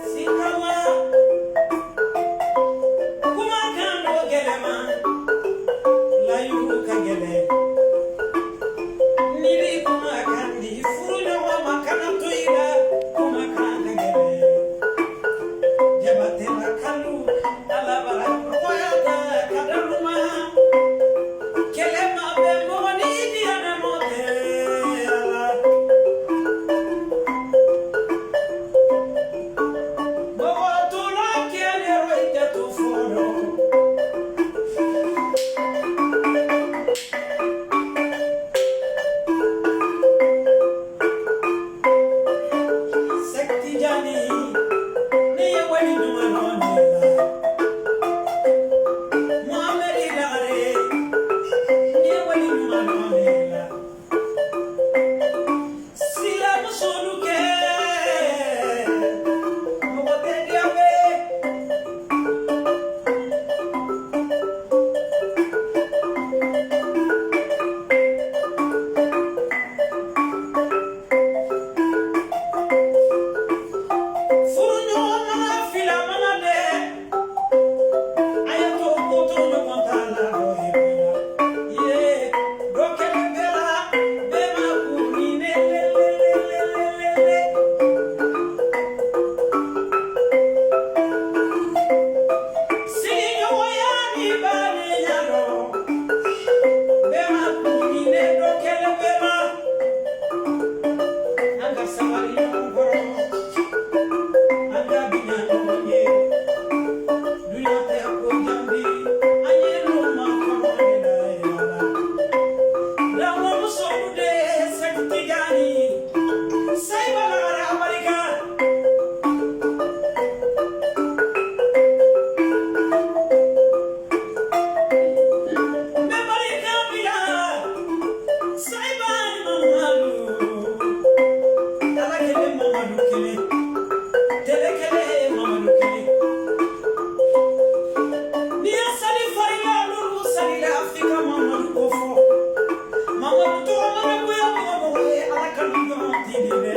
Sikawa kuma kando gelema layu kagele nili kuma kandi furu wa makana tuida kuma kanda gele jabate makalu alabara koyata kadaruma kelema be moni diana mote ala bawatula kele roita tu foro sekti jani ne wani dumanoni muameri lare ne wani dumanoni sila musuluke mogote diabe furu mana fila mana de ayato koto no kontala do hebina ye do kelengela be ma kuni ne le sinyo ya ni bani yaro be ma kuni ne do kelengela anga samari ngoro anga binya onye duyate ko jambi anye no ma ko ne da la mo so de sakti gani sai balara amerika me amerika bila sai ban mamalu ala kele mamalu kele tele kele mamalu kele ni asali farila lulu salila afrika mamalu kofo mamalu to mamalu ya mamalu ala kanu yo didebe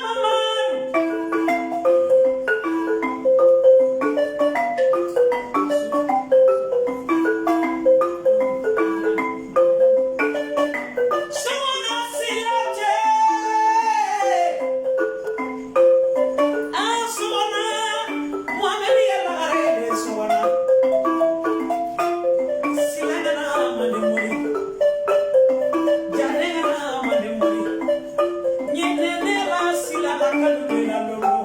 mamalu Sono silate Asona Muameri la rede sona Silana mandemuri Janena mandemuri Nyene la silala kalu la lolo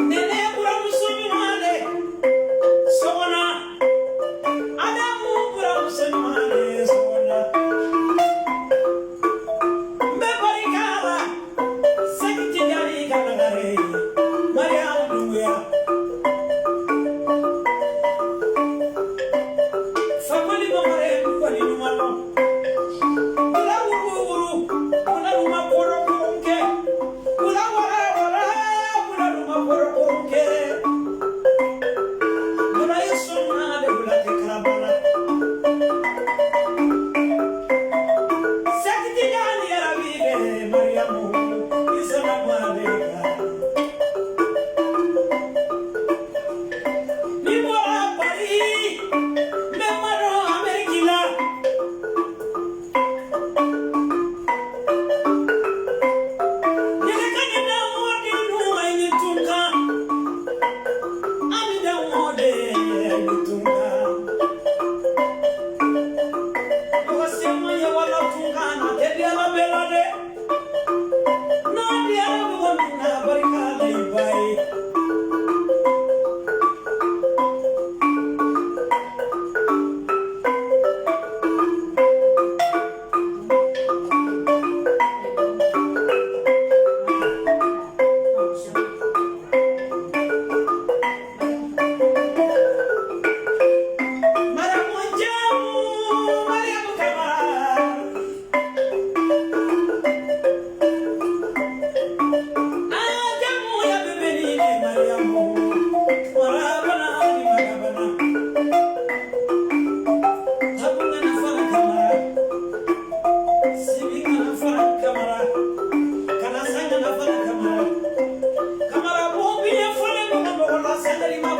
Nene bura musumane Sona Adamu bura musumane sona Bebarikala Sekiti jari kanagare Maria Duya Famali mamare kwali numalo Ula uru Ula ruma poro porunke Ula wara Ula ruma poro porunke Ula yesona de ula te karabana Sekiti jani yarabile Mariamu Isana madeka Ni mora pari Me maro amerikila Mama